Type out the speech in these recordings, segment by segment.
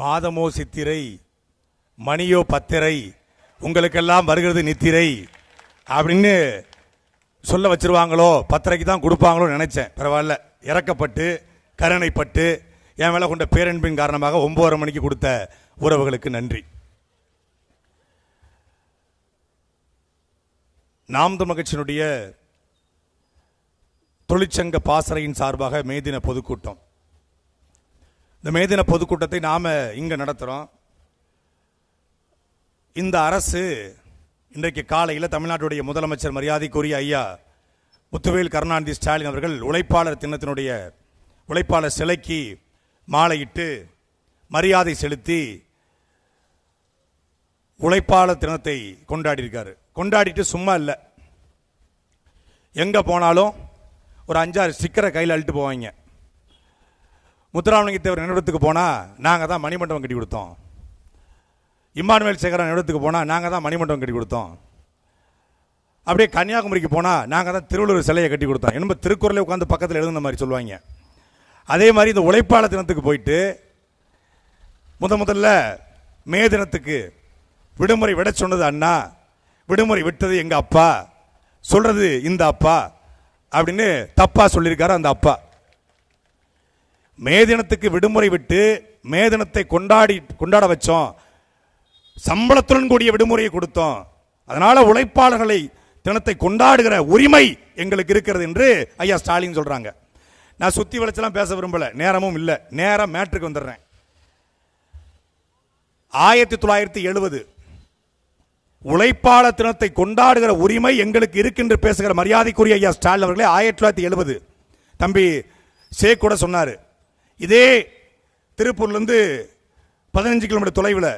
மாதமோ சித்திரை, மணியோ பத்திரை, உங்களுக்கெல்லாம் வருகிறது நித்திரை அப்படின்னு சொல்ல வச்சிருவாங்களோ, பத்திரைக்கு தான் கொடுப்பாங்களோ நினைச்சேன். பரவாயில்ல, இறக்கப்பட்டு கருணைப்பட்டு என் மேலே கொண்ட பேரன்பின் காரணமாக 9:30 மணிக்கு கொடுத்த உறவுகளுக்கு நன்றி. நாம் தமிழர் கட்சியினுடைய தொழிற்சங்க பாசறையின் சார்பாக மேதின பொதுக்கூட்டம். இந்த மேதின பொதுக்கூட்டத்தை நாம் இங்கே நடத்துகிறோம். இந்த அரசு இன்றைக்கு காலையில் தமிழ்நாட்டுடைய முதலமைச்சர் மரியாதைக்குரிய ஐயா முத்துவேல் கருணாநிதி ஸ்டாலின் அவர்கள் உழைப்பாளர் தினத்தினுடைய உழைப்பாளர் சிலைக்கு மாலையிட்டு மரியாதை செலுத்தி உழைப்பாளர் தினத்தை கொண்டாடியிருக்காரு. கொண்டாடிட்டு சும்மா இல்லை, எங்கே போனாலும் ஒரு 5-6 ஸ்டிக்கரை கையில் அழுட்டு போவாங்க. முத்துராமலிங்க தேவர் நினைவிடத்துக்கு போனால் நாங்கள் தான் மணிமண்டபம் கட்டி கொடுத்தோம். இம்மானுவேல் சேகரன் நினைவிடத்துக்கு போனால் நாங்கள் தான் மணிமண்டபம் கட்டி கொடுத்தோம். அப்படியே கன்னியாகுமரிக்கு போனால் நாங்கள் தான் திருவள்ளுவர் சிலையை கட்டி கொடுத்தோம். என்னமோ திருக்குறளை உட்காந்து பக்கத்தில் எழுதுன மாதிரி சொல்லுவாங்க. அதே மாதிரி இந்த உழைப்பாளர் தினத்துக்கு போயிட்டு முதல்ல மே தினத்துக்கு விடுமுறை விட சொன்னது அண்ணா, விடுமுறை விட்டது எங்கள் அப்பா, சொல்றது இந்த அப்பா அப்படின்னு தப்பா சொல்லியிருக்காரு அந்த அப்பா. மே தினத்துக்கு விடுமுறை விட்டு மே தினத்தை கொண்டாட வச்சோம், சம்பளத்துடன் கூடிய விடுமுறையை கொடுத்தோம். அதனால உழைப்பாளர்களை தினத்தை கொண்டாடுகிற உரிமை எங்களுக்கு இருக்கிறது என்று ஐயா ஸ்டாலின் சொல்றாங்க. நான் சுத்தி வளைச்செல்லாம் பேச விரும்பல, நேரமும் இல்லை, நேரம் மேட்ருக்கு வந்துடுறேன். 1970 உழைப்பாளர் தினத்தை கொண்டாடுகிற உரிமை எங்களுக்கு இருக்கின்ற பேசுகிற மரியாதைக்குரிய ஐயா ஸ்டாலின் அவர்களே 1970 தம்பி ஷேக் கூட சொன்னார். இதே திருப்பூர்லேருந்து 15 கிலோமீட்டர் தொலைவில்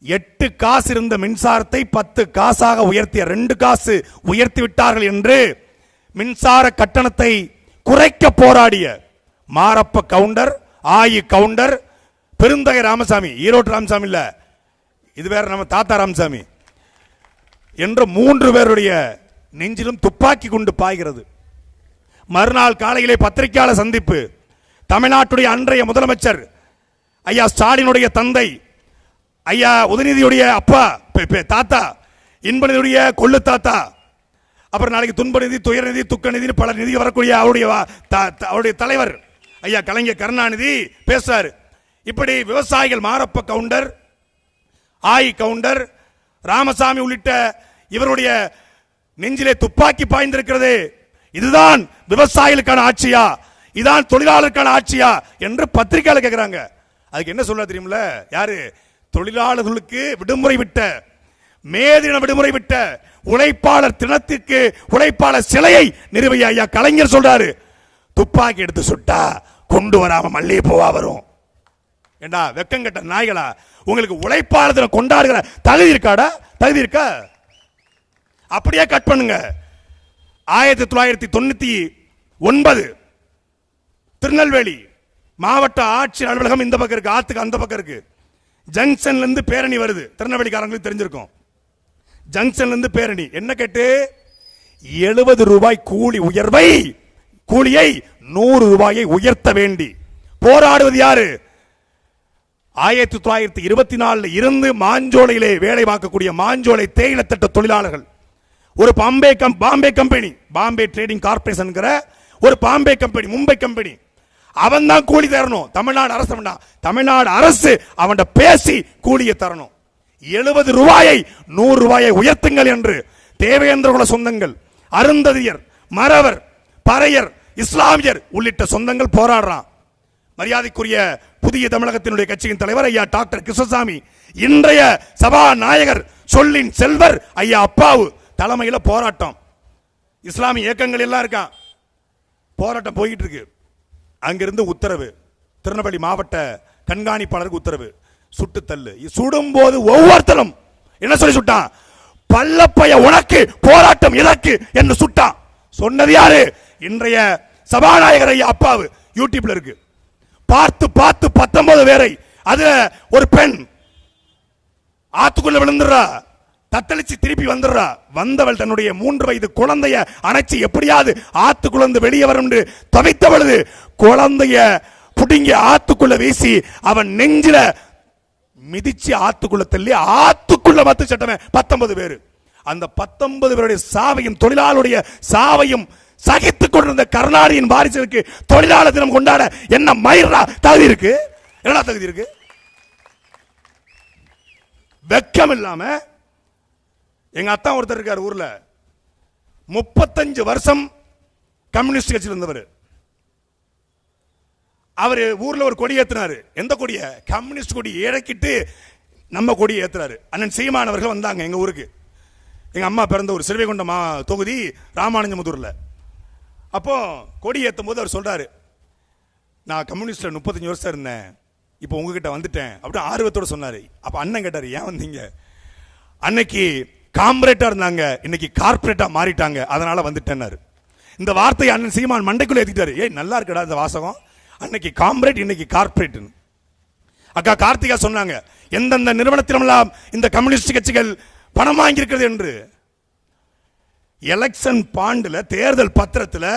8 காசு இருந்த மின்சாரத்தை 10 காசாக உயர்த்திய 2 காசு உயர்த்தி விட்டார்கள் என்று மின்சார கட்டணத்தை குறைக்க போராடிய மாரப்ப கவுண்டர், ஆயி கவுண்டர், பெருந்தகை ராமசாமி, ஈரோடு ராமசாமி இல்ல, இது வேற நம்ம தாத்தா ராமசாமி என்ற 3 பேருடைய நெஞ்சிலும் துப்பாக்கி கொண்டு பாய்கிறது. மறுநாள் காலையிலே பத்திரிகையாளர் சந்திப்பு. தமிழ்நாட்டுடைய அன்றைய முதலமைச்சர் ஐயா ஸ்டாலினுடைய தந்தை, ஐயா உதயநிதியுடைய அப்பா தாத்தா, இன்பநிதியுடைய கொள்ளு தாத்தா, அப்புறம் நாளைக்கு துன்ப நிதி, துயர் நிதி, துக்க நிதி, பல நிதி வரக்கூடிய அவருடைய தலைவர் ஐயா கலைஞர் கருணாநிதி பேசுறாரு. இப்படி விவசாயிகள் மாரப்ப கவுண்டர், ஆயி கவுண்டர், ராமசாமி உள்ளிட்ட இவருடைய நெஞ்சிலே துப்பாக்கி பாய்ந்திருக்கிறது. இதுதான் விவசாயிகளுக்கான ஆட்சியா, இதுதான் தொழிலாளருக்கான ஆட்சியா என்று பத்திரிகையாளர் கேட்கிறாங்க. அதுக்கு என்ன சொல்ல தெரியுமில்ல, யாரு தொழிலாளர்களுக்கு விடுமுறை விட்ட, மேதின விடுமுறை விட்ட உழைப்பாளர் தினத்திற்கு உழைப்பாளர் சிலையை நிறுவிய ஐயா கலைஞர் சொல்றாரு, துப்பாக்கி எடுத்து சுட்டா கொண்டு வராம மல்லிகை பூவா வரும். ஏண்டா வெக்கங்கட்ட நாய்களா, உங்களுக்கு உழைப்பாளர் தினம் கொண்டாடுகிற தகுதி இருக்காடா? தகுதி இருக்கா? அப்படியே கட் பண்ணுங்க. 1999 திருநெல்வேலி மாவட்ட ஆட்சியர் அலுவலகம் இந்த பக்கம் இருக்கு, ஆத்துக்கு அந்த பக்கம் இருக்கு. ஜங்ஷன்ல இருந்து பேரணி வருது, திருநெல்வேலிக்காரங்களுக்கு தெரிஞ்சிருக்கும். ஜங்ஷன்ல இருந்து பேரணி என்ன கேட்டு 70 ரூபாய் கூலி உயர்வை, கூலியை 100 ரூபாயை உயர்த்த வேண்டி போராடுவது யாரு? 1924 இருந்து மாஞ்சோலையிலே வேலை பார்க்கக்கூடிய மாஞ்சோலை தேயிலை தட்ட தொழிலாளர்கள். ஒரு Bombay company, Bombay trading corporation ஒரு பாம்பே கம்பெனி, மும்பை கம்பெனி, அவன் தான் கூலி தரணும். தமிழ்நாடு அரசு தமிழ்நாடு அரசு அவன் பேசி கூலியை தரணும். 70 ரூபாயை 100 ரூபாயை உயர்த்துங்கள் என்று தேவேந்திரகுல சொந்தங்கள், அருந்ததியர், மறவர், பறையர், இஸ்லாமியர் உள்ளிட்ட சொந்தங்கள் போராடுறான். மரியாதைக்குரிய புதிய தமிழகத்தினுடைய கட்சியின் தலைவர் ஐயா டாக்டர் கிருஷ்ணசாமி, இன்றைய சபாநாயகர் சொல்லின் செல்வர் ஐயா அப்பாவு தலைமையில போராட்டம். இஸ்லாமிய இயக்கங்கள் எல்லாம் இருக்கான், போராட்டம் போயிட்டு இருக்கு. அங்கிருந்து உத்தரவு, திருநெல்வேலி மாவட்ட கண்காணிப்பாளருக்கு உத்தரவு, சுட்டு தள்ளு. சுடும் போது ஒவ்வொருத்தரும் என்ன சொல்லி சுட்டான்? பல்லப்பைய உனக்கு, போராட்டம் எதற்கு என்று சுட்டான். சொன்னது யாரு? இன்றைய சபாநாயகர் ஐயா அப்பாவு. யூடியூப்ல இருக்கு, பார்த்து 19 பேரை. அதுல ஒரு பெண் ஆத்துக்குள்ள விழுந்துடுறா, தத்தளிச்சு திருப்பி வந்துடுறா. வந்தவள் தன்னுடைய 3 வயது குழந்தைய அணைச்சி எப்படியாவது ஆத்துக்குள்ள வெளியே வரும் என்று தவித்த பொழுது குழந்தைய புடுங்கி ஆத்துக்குள்ள வீசி அவன் நெஞ்சில மிதிச்சு ஆத்துக்குள்ள தள்ளி ஆத்துக்குள்ள மத்து சட்டமே 19 பேர். அந்த 19 பேருடைய சாவையும் தொழிலாளருடைய சாவையும் சகித்துக் கொண்டிருந்த கருணாநிதியின் வாரிசுக்கு தொழிலாளர் தினம் கொண்டாட என்ன மயிரா தகுதி இருக்கு? என்ன தகுதி இருக்கு? வெக்கம் இல்லாம எங்க அத்தா ஒருத்தர் இருக்கார் ஊர்ல, 35 வருஷம் கம்யூனிஸ்ட் கட்சியில் இருந்தவர். அவரு ஊர்ல ஒரு கொடி ஏத்தினாரு. எந்த கொடிய? கம்யூனிஸ்ட் கொடி இறக்கிட்டு நம்ம கொடி ஏத்துறாரு. அண்ணன் சீமான் அவர்கள் வந்தாங்க எங்க ஊருக்கு. எங்க அம்மா பிறந்த ஒரு சிறுவைகுண்டம் தொகுதி ராமானுஜமுதூர்ல. அப்போ கொடி ஏத்தும் போது அவர் சொல்றாரு, நான் கம்யூனிஸ்ட்ல 35 வருஷம் இருந்தேன், இப்போ உங்ககிட்ட வந்துட்டேன் அப்படின்னு ஆர்வத்தோட சொன்னாரு. அப்ப அண்ணன் கேட்டாரு, ஏன் வந்தீங்க? அன்னைக்கு கார்பரேட்டா இருந்தாங்க, இன்னைக்கு கார்பரேட்டா மாறிட்டாங்க, அதனால வந்துட்டேன்னாரு. இந்த வார்த்தையை அண்ணன் சீமான் மண்டைக்குள்ள ஏத்திட்டாரு. ஏய் நல்லா இருக்குடா இந்த வாசகம், அன்னைக்கு கார்பரேட் இன்னைக்கு கார்பரேட். அக்கா கார்த்திகா சொன்னாங்க, எந்தெந்த நிறுவனத்திலும் இந்த கம்யூனிஸ்ட் கட்சிகள் பணம் வாங்கியிருக்கிறது என்று. எலெக்ஷன் பாண்டுல தேர்தல் பத்திரத்தில்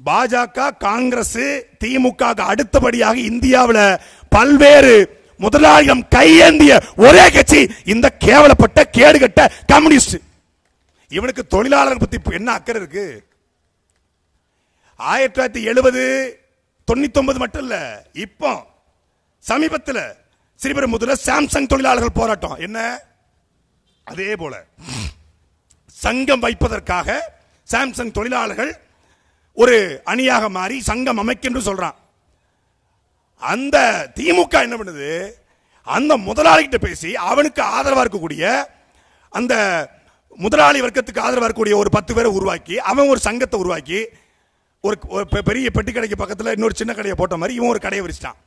பாஜக, காங்கிரஸ், திமுக அடுத்தபடியாக இந்தியாவில் பல்வேறு முதலாளியம் கையேந்திய ஒரே கட்சி இந்த கேவலப்பட்ட கேடுகட்ட கம்யூனிஸ்ட். இவனுக்கு தொழிலாளர் பத்தி என்ன அக்கறை இருக்கு? 1970 99 மட்டும் இல்ல, இப்போ சமீபத்தில் ஸ்ரீபெரும்புதூர்ல சாம்சங் தொழிலாளர்கள் போராட்டம். என்ன அதே போல சங்கம் வைப்பதற்காக சாம்சங் தொழிலாளர்கள் ஒரு அணியாக மாறி சங்கம் அமைக்கின்ற சொல்றான். அந்த திமுக என்ன பண்ணுது? அந்த முதலாளிகிட்ட பேசி அவனுக்கு ஆதரவா இருக்கக்கூடிய அந்த முதலாளி வர்க்கத்துக்கு ஆதரவா இருக்கக்கூடிய ஒரு 10 பேரை உருவாக்கி அவன் ஒரு சங்கத்தை உருவாக்கி ஒரு பெரிய பெட்டி கடைக்கு பக்கத்தில் இன்னொரு சின்ன கடையை போட்ட மாதிரி இவன் ஒரு கடையை விரிச்சிட்டான்.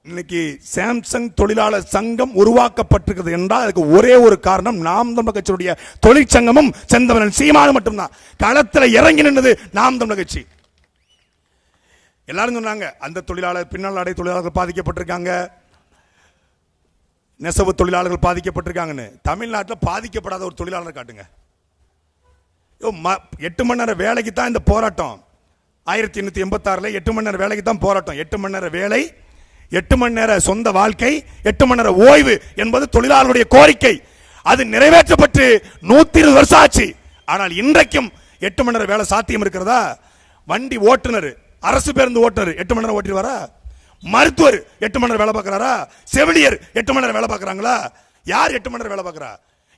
இன்னைக்கு சாம்சங் தொழிலாளர் சங்கம் உருவாக்கப்பட்டிருக்கிறது என்றால் அதுக்கு ஒரே ஒரு காரணம் நாம் தமிழர் கட்சியுடைய தொழிற்சங்கமும் செந்தமரன் சீமானும் மட்டும்தான். களத்தில் இறங்கி நின்றது நாம் தமிழர் கட்சி. எல்லாரும் சொன்னாங்க அந்த தொழிலாளர் பின்னல் அடை தொழிலாளர்கள் பாதிக்கப்பட்டிருக்காங்க, நெசவு தொழிலாளர்கள் பாதிக்கப்பட்டிருக்காங்கன்னு. தமிழ்நாட்டில் பாதிக்கப்படாத ஒரு தொழிலாளர் காட்டுங்க. 8 மணி நேரம் வேலைக்கு தான் இந்த போராட்டம். 1886 8 மணி நேரம் வேலைக்கு தான் போராட்டம். 8 மணி நேரம் வேலை, 8 மணி நேர சொந்த வாழ்க்கை, 8 மணி நேர ஓய்வு என்பது தொழிலாளருடைய கோரிக்கை. அது நிறைவேற்றப்பட்டு 120 வருஷம் ஆச்சு. ஆனால் இன்றைக்கும் 8 மணி நேர வேலை சாத்தியம் இருக்கிறதா? வண்டி ஓட்டுநர், அரசு பேருந்து ஓட்டுநர் 8 மணி நேரம் ஓட்டிடுவாரா? மருத்துவர் 8 மணி நேரம் வேலை பார்க்கிறாரா? செவிலியர் 8 மணி நேரம் வேலை பார்க்கறாங்களா? யார் 8 மணி நேரம் வேலை பார்க்கறா?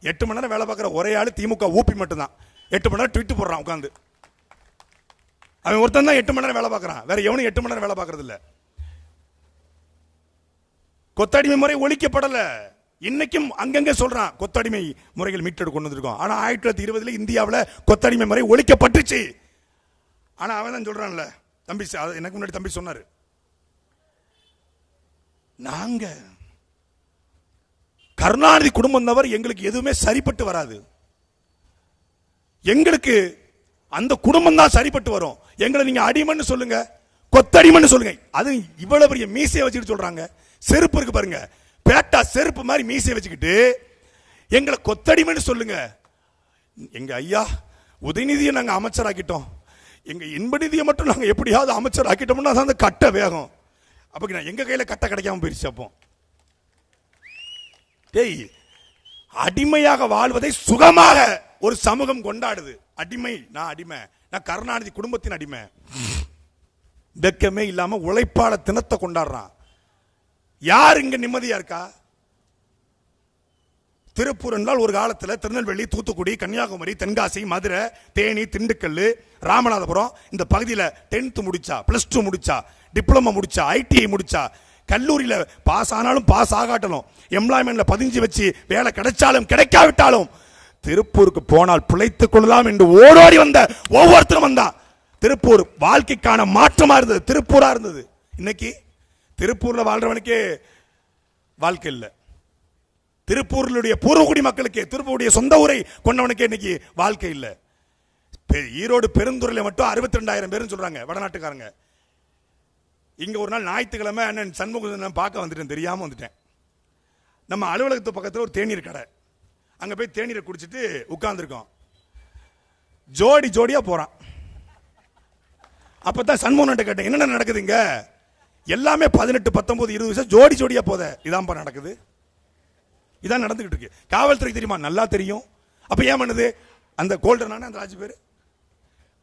8 மணி நேரம் வேலை பார்க்கிற ஒரே ஆளு திமுக ஊபி மட்டும்தான். 8 மணி நேரம் ட்வீட் போடுறான் உட்காந்து. அவன் ஒருத்தன் தான் 8 மணி நேரம் வேலை பார்க்கறான். வேற எவனும் 8 மணி நேரம் வேலை பார்க்கறது இல்ல. கொத்தடிமை முறை ஒழிக்கப்படல. இன்னைக்கும் அங்கங்க சொல்றான் கொத்தடிமை முறைகள் மீட்டெடு கொண்டு வந்திருக்கோம். ஆனா 1920 இந்தியாவில் கொத்தடிமை முறை ஒழிக்கப்பட்டுச்சு. ஆனா அவன் தான் சொல்றான்ல, தம்பி எனக்கு முன்னாடி தம்பி சொன்னாரு, நாங்க கருணாநிதி குடும்பம் தவிர எங்களுக்கு எதுவுமே சரிப்பட்டு வராது, எங்களுக்கு அந்த குடும்பம் தான் சரிப்பட்டு வரும், எங்களை நீங்க அடிமன்னு சொல்லுங்க, கொத்தடிமன்னு சொல்லுங்க. அது இவ்வளவு பெரிய மீசையை வச்சுட்டு சொல்றாங்க. செருப்பு இருக்கு பாருங்க, பேட்டா செருப்பு மாதிரி மீசையை வச்சுக்கிட்டு எங்களை கொத்தடிமன்னு சொல்லுங்க. எங்க ஐயா உதயநிதியை நாங்க அமைச்சராக்கிட்டோம், எங்க இன்பநிதியை மட்டும் நாங்க எப்படியாவது அமைச்சர் ஆக்கிட்டோம்னா அந்த கட்ட வேகம். அப்ப எங்க கையில கட்ட கிடைக்காம போயிருச்சு. அப்போ அடிமையாக வாழ்வதை சுகமாக ஒரு சமூகம் கொண்டாடுது. அடிமை, நான் அடிமை, நான் கருணாநிதி குடும்பத்தின் அடிமை. வெக்கமே இல்லாம உழைப்பாளர் தினத்தை கொண்டாடுறான். யார் இங்க நிம்மதியா இருக்கா? திருப்பூர் என்றால் ஒரு காலத்தில் திருநெல்வேலி, தூத்துக்குடி, கன்னியாகுமரி, தென்காசி, மதுரை, தேனி, திண்டுக்கல், ராமநாதபுரம் இந்த பகுதியில் 10th முடிச்சா, +2 முடிச்சா, டிப்ளமோ முடிச்சா, ITI முடிச்சா, கல்லூரியில் பாஸ் ஆனாலும் பாஸ் ஆகாட்டாலும் எம்ப்ளாய்மெண்ட்ல 15 வச்சு வேலை கிடைச்சாலும் கிடைக்காவிட்டாலும் திருப்பூருக்கு போனால் பிழைத்துக் கொள்ளலாம் என்று ஓடோடி வந்த ஒவ்வொருத்தரும் வந்தா. திருப்பூர் வாழ்க்கைக்கான மாற்றமா இருந்தது, திருப்பூரா இருந்தது. இன்னைக்கு திருப்பூர்ல வாழ்றவனுக்கே வாழ்க்கை இல்லை. திருப்பூருடைய பூர்வகுடி மக்களுக்கு, திருப்பூருடைய சொந்த ஊரை கொண்டவனுக்கு இன்னைக்கு வாழ்க்கை இல்லை. ஈரோடு பெருந்துறையில மட்டும் 62,000 பேர் சொல்றாங்க வடநாட்டுக்காரங்க. இங்க ஒரு நாள் ஞாயிற்றுக்கிழமை அண்ணன் சண்முகம் பார்க்க வந்துட்டேன், தெரியாம வந்துட்டேன். நம்ம அலுவலகத்து பக்கத்தில் ஒரு தேநீர் கடை, அங்க போய் தேநீரை குடிச்சிட்டு உட்கார்ந்துருக்கோம். ஜோடி ஜோடியா போறான். அப்பதான் சண்முகன் கேட்டேன், என்னென்ன நடக்குதுங்க? எல்லாமே 18, 19, 20 வயசு ஜோடி ஜோடியா போத. இதான்ப்பா நடக்குது, இதான் நடந்துகிட்டு இருக்கு. காவல்துறை தெரியுமா? நல்லா தெரியும். அப்ப ஏன் பண்ணுது? அந்த கோல்டனான அந்த ராஜு பேரு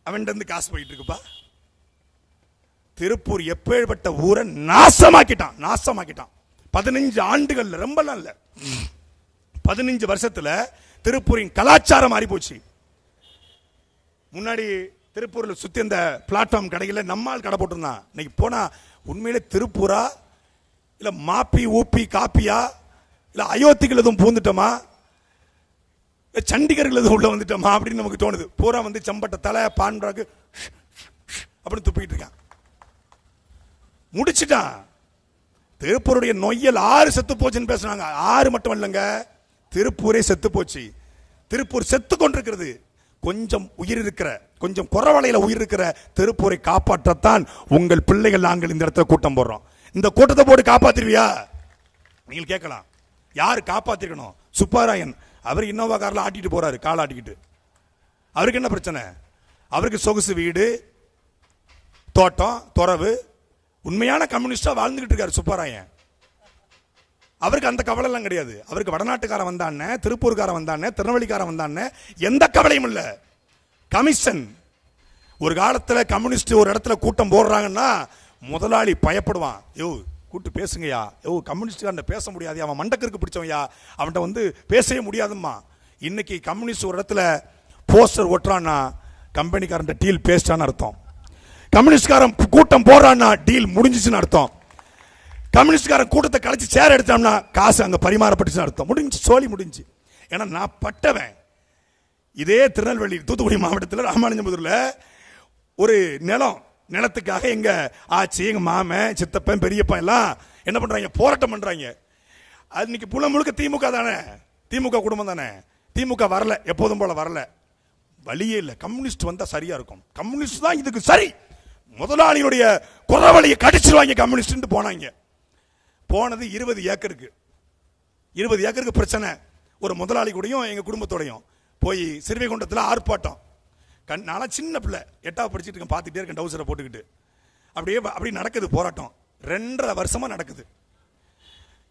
அவன் இருந்து காசு போயிட்டு இருக்குப்பா. திருப்பூர் எப்பேற்பட்ட ஊரை நாசமாக்கிட்டான், நாசமாக்கிட்டான். 15 ஆண்டுகள்ல, ரொம்ப இல்ல, 15 வருஷத்துல திருப்பூரின் கலாச்சாரம் மாறி போச்சு. முன்னாடி திருப்பூர்ல சுத்தி அந்த பிளாட்ஃபார்ம் கடையில நம்மால் கடை போட்டிருந்தான். இன்னைக்கு போனா உண்மையிலே திருப்பூரா இல்ல மாப்பி ஊப்பி காப்பியா இல்ல அயோத்திகள் எதுவும் பூந்துட்டோமா, சண்டிகர்கள் எதுவும் உள்ள வந்துட்டோமா அப்படின்னு நமக்கு தோணுது. பூரா வந்து செம்பட்ட தலை பான்றாக்கு அப்படின்னு துப்பிக்கிட்டு இருக்கான், முடிச்சுட்டான். திருப்பூருடைய நொய்யல் 6 செத்து போச்சுன்னு பேசுறாங்க. 6 மட்டும் இல்லைங்க, திருப்பூரே செத்து போச்சு. திருப்பூர் செத்து கொண்டிருக்கிறது. கொஞ்சம் உயிர் இருக்கிற, கொஞ்சம் குறவலையில உயிர் இருக்கிற திருப்பூரை காப்பாற்றத்தான் உங்கள் பிள்ளைகள் நாங்கள் இந்த இடத்துல கூட்டம் போடுறோம். இந்த கூட்டத்தை போட்டு காப்பாத்திருவியா? நீங்கள் கேட்கலாம், யாரு காப்பாத்திருக்கணும்? சுப்பாராயன், அவர் இன்னோவா கார்ல ஆட்டிட்டு போறாரு, கால் ஆட்டிக்கிட்டு. அவருக்கு என்ன பிரச்சனை? அவருக்கு சொகுசு வீடு, தோட்டம், துறவு, உண்மையான கம்யூனிஸ்டா வாழ்ந்துகிட்டு இருக்காரு சுப்பாராயன். அவருக்கு அந்த கவலை எல்லாம் கிடையாது. அவருக்கு வடநாட்டுக்காரன் வந்தானே, திருப்பூர்காரன் வந்தானே, திருநெல்வேலிக்காரன் வந்தானே, எந்த கவலையும் இல்ல. கமிஷன். ஒரு காலத்துல கம்யூனிஸ்ட் ஒரு இடத்துல கூட்டம் போடுறாங்கன்னா முதலாளி பயப்படுவான். யோ கூட்டு பேசுங்கயா, யோ கம்யூனிஸ்ட் பேச முடியாது, அவன் மண்டக்கருக்கு பிடிச்சவன்யா, அவன்கிட்ட வந்து பேசவே முடியாதும்மா. இன்னைக்கு கம்யூனிஸ்ட் ஒரு இடத்துல போஸ்டர் ஒட்டுறான்னா கம்பெனிக்காரன் டீல் பேஸ்டான்னு அர்த்தம். கம்யூனிஸ்ட்காரன் கூட்டம் போடுறான்னா டீல் முடிஞ்சிச்சுன்னு அர்த்தம். கம்யூனிஸ்ட்காரன் கூட்டத்தை கழிச்சு சேர் எடுத்தோம்னா காசு அங்க பரிமாறப்பட்டுச்சுன்னு அர்த்தம். முடிஞ்சு, சோழி முடிஞ்சு. ஏன்னா நான் பட்டவன். இதே திருநெல்வேலி தூத்துக்குடி மாவட்டத்தில் ராமானுஜபுரத்துல ஒரு நிலத்துக்காக எங்க ஆச்சி, எங்க மாமன், சித்தப்பன், பெரியப்பா எல்லாம் என்ன பண்றாங்க? போராட்டம் பண்றாங்க. அது இன்னைக்கு புல முழுக்க திமுக தானே, திமுக குடும்பம் தானே. திமுக வரல, எப்போதும் போல வரல, வழியே இல்லை. கம்யூனிஸ்ட் வந்தா சரியா இருக்கும், கம்யூனிஸ்ட் தான் இதுக்கு சரி. முதலாளியுடைய குறவழியை கடிச்சிருவாங்க கம்யூனிஸ்ட் போனாங்க. போனது 20 ஏக்கருக்கு. 20 ஏக்கருக்கு பிரச்சனை. ஒரு முதலாளி கூடயும் எங்க குடும்பத்தோடையும் போய் சிறுவைகுண்டத்தில் ஆர்ப்பாட்டம். நானா சின்ன பிள்ளை, 8வது படிச்சுட்டு இருக்கேன், பார்த்துட்டே இருக்கேன் டவுசரை போட்டுக்கிட்டு. அப்படி நடக்குது போராட்டம். 2.5 வருஷமா நடக்குது.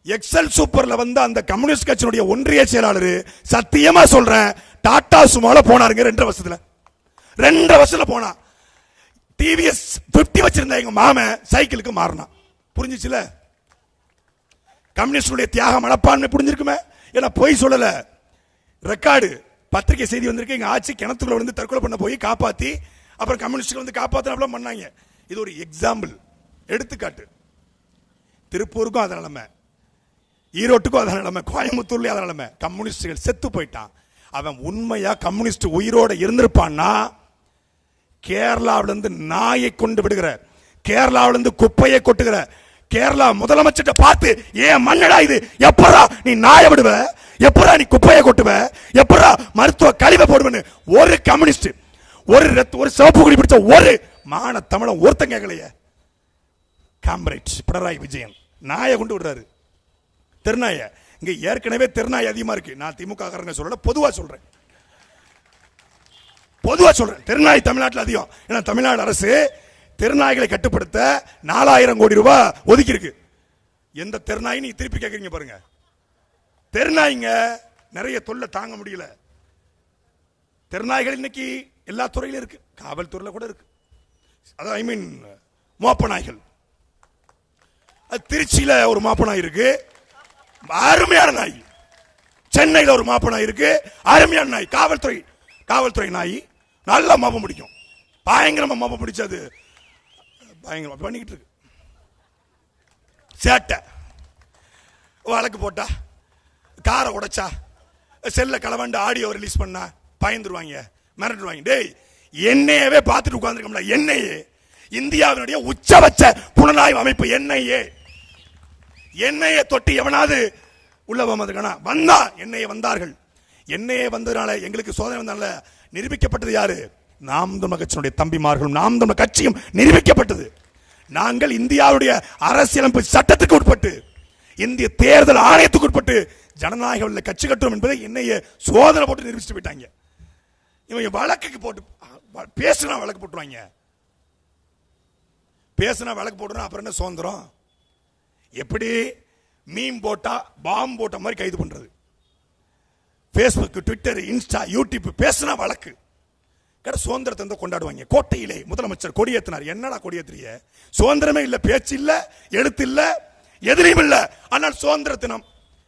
எக்ஸல் சூப்பர்ல வந்து அந்த கம்யூனிஸ்ட் கட்சியினுடைய ஒன்றிய செயலாளர் சத்தியமா சொல்றேன், டாடா சுமால போனாருங்க 2 வருஷத்துல. 2 வருஷத்துல போனா. டிவிஎஸ் 50 வச்சிருந்த எங்க மாமன் சைக்கிளுக்கு மாறினா. புரிஞ்சிச்சுல? கம்யூனிஸ்டுடைய தியாக மனப்பான்மை புரிஞ்சிருக்குமே. ஏன்னா பொய் சொல்லல, ரெக்கார்டு பத்திரிகை செய்தி வந்திருக்கு. எங்க ஆட்சி கிணத்துக்குள்ள வந்து தற்கொலை பண்ண போய் காப்பாத்தி அப்புறம் கம்யூனிஸ்டுகள் வந்து காப்பாத்தின பண்ணாங்க. இது ஒரு எக்ஸாம்பிள், எடுத்துக்காட்டு. திருப்பூருக்கும் அத நிலைமை, ஈரோட்டுக்கும் அத நிலைமை, கோயம்புத்தூர்லயும் அத நிலைமை. கம்யூனிஸ்டுகள் செத்து போயிட்டான். அவன் உண்மையா கம்யூனிஸ்ட் உயிரோட இருந்திருப்பான்னா கேரளாவிலிருந்து நாயை கொண்டு விடுகிற, கேரளாவிலிருந்து குப்பையை கொட்டுகிற கேரளா முதலமைச்சர் பார்த்து, ஏன் மண்ணடா இது, எப்பரா நீ நாயை விடுவ, எப்பரா நீ குப்பையை கொட்டுவ, எப்பரா மருத்துவ கழிவை போடுவன்னு ஒரு கம்யூனிஸ்ட், ஒரு சிவப்பு குடி பிடிச்ச ஒரு மான தமிழன் ஒருத்தன் கேட்கலையே. காம்ரேட் பினராயி விஜயன் நாயை கொண்டு விடுறாரு, தெருநாய. இங்க ஏற்கனவே தெருநாய் அதிகமா இருக்கு. நான் திமுக காரங்க சொல்லல, பொதுவா சொல்றேன், தெருநாய் தமிழ்நாட்டில் அதிகம். ஏன்னா தமிழ்நாடு அரசு தெருநாய்களை கட்டுப்படுத்த 4000 கோடி ரூபாய் ஒதுக்கி இருக்கு. எந்த தெருநாய் நீ திருப்பி கேட்கறீங்க பாருங்க. தெருநாய்ங்க நிறைய தொல்லை தாங்க முடியல. தெருநாய்கள் இன்னைக்கு எல்லா துறையிலும் இருக்கு, காவல்துறையில கூட இருக்கு. அதான் ஐ மீன் மோப்ப நாய்கள். திருச்சியில ஒரு மோப்ப நாய் இருக்கு, அருமையான நாய். சென்னையில் ஒரு மோப்ப நாய் இருக்கு, அருமையான நாய். காவல்துறை நாய் நல்லா மோப்ப முடிக்கும், பயங்கரமா மோப்ப பிடிச்சது, பயங்கரமா பண்ணிக்கிட்டு இருக்கு. சேட்டை வழக்கு போட்டா, காரை உடைச்சா, செல்ல களவாண்டு ஆடியோ ரிலீஸ் பண்ணா பயந்துருவாங்க, மிரட்டுவாங்க. டேய், என்ஐஏவே பார்த்துட்டு உட்கார்ந்துருக்கோம்ல. என்ஐஏ இந்தியாவினுடைய உச்சபட்ச புலனாய்வு அமைப்பு. என்ஐஏ தொட்டி எவனாவது உள்ள வந்திருக்கானா? வந்தா என்ஐஏ வந்தார்கள். என்ஐஏ வந்ததுனால எங்களுக்கு சோதனை வந்தனால நிரூபிக்கப்பட்டது யாரு? நாம் தமிழர் கட்சியினுடைய தம்பிமார்களும் நாம் தமிழர் கட்சியும் நிரூபிக்கப்பட்டது. நாங்கள் இந்தியாவுடைய அரசியலமைப்பு சட்டத்துக்கு உட்பட்டு, இந்திய தேர்தல் ஆணையத்துக்கு உட்பட்டு ஜனநாயக கட்சி கட்டுவோம் என்பதை என்னைய சோதனை போட்டு நிரூபிச்சுட்டு போயிட்டாங்க. இவங்க வழக்குக்கு போட்டு பேசுனா வழக்கு போட்டுருவாங்க. பேசினா வழக்கு போடுறோம், அப்புறம் என்ன சுதந்திரம்? எப்படி மீம் போட்டா பாம் போட்ட மாதிரி கைது பண்றது. ஃபேஸ்புக், ட்விட்டர், இன்ஸ்டா, யூடியூப் பேசினா வழக்கு. சுதந்திரத்தை கொண்டாடுவாங்க. கோட்டையிலே முதலமைச்சர் கொடியேற்றினார். என்னடா கொடியேற்றிய? சுதந்திரமே இல்ல, பேச்சு இல்ல, எழுத்து இல்ல, எதிரியும் இல்ல, ஆனால் சுதந்திர தினம்.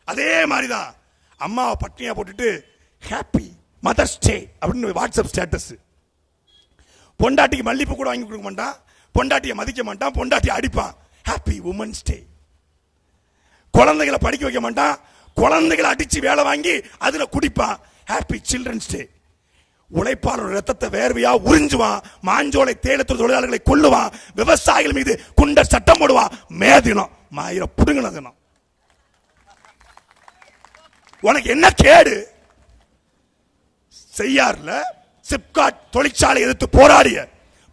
அதே மாதிரிதான் அம்மாவை பட்டினியா போட்டுட்டு ஹாப்பி மதர்ஸ் டே அப்படின்னு வாட்ஸ்அப் ஸ்டேட்டஸ். பொண்டாட்டிக்கு மல்லிப்பூ கூட வாங்கி கொடுக்க மாட்டான், பொண்டாட்டியை மதிக்க மாட்டான், பொண்டாட்டியை அடிப்பான். Happy women's day. குழந்தைகளை படிக்க வைக்க மாட்டான், குழந்தைகளை அடிச்சு வேலை வாங்கி அதுல குடிப்பான். Happy children's day. உழைப்பாளர் ரத்தத்தை வேர்வையா உறிஞ்சுவான், மாஞ்சோலை தேயிலத்தூர் தொழிலாளர்களை கொல்லுவான், விவசாயிகள் மீது குண்டர் சட்டம் போடுவான். மே தினம் மாயிர புடுங்கின தினம். உனக்கு என்ன கேடு? செய்யார்ல சிப்காட் தொழிற்சாலை எதிர்த்து போராடிய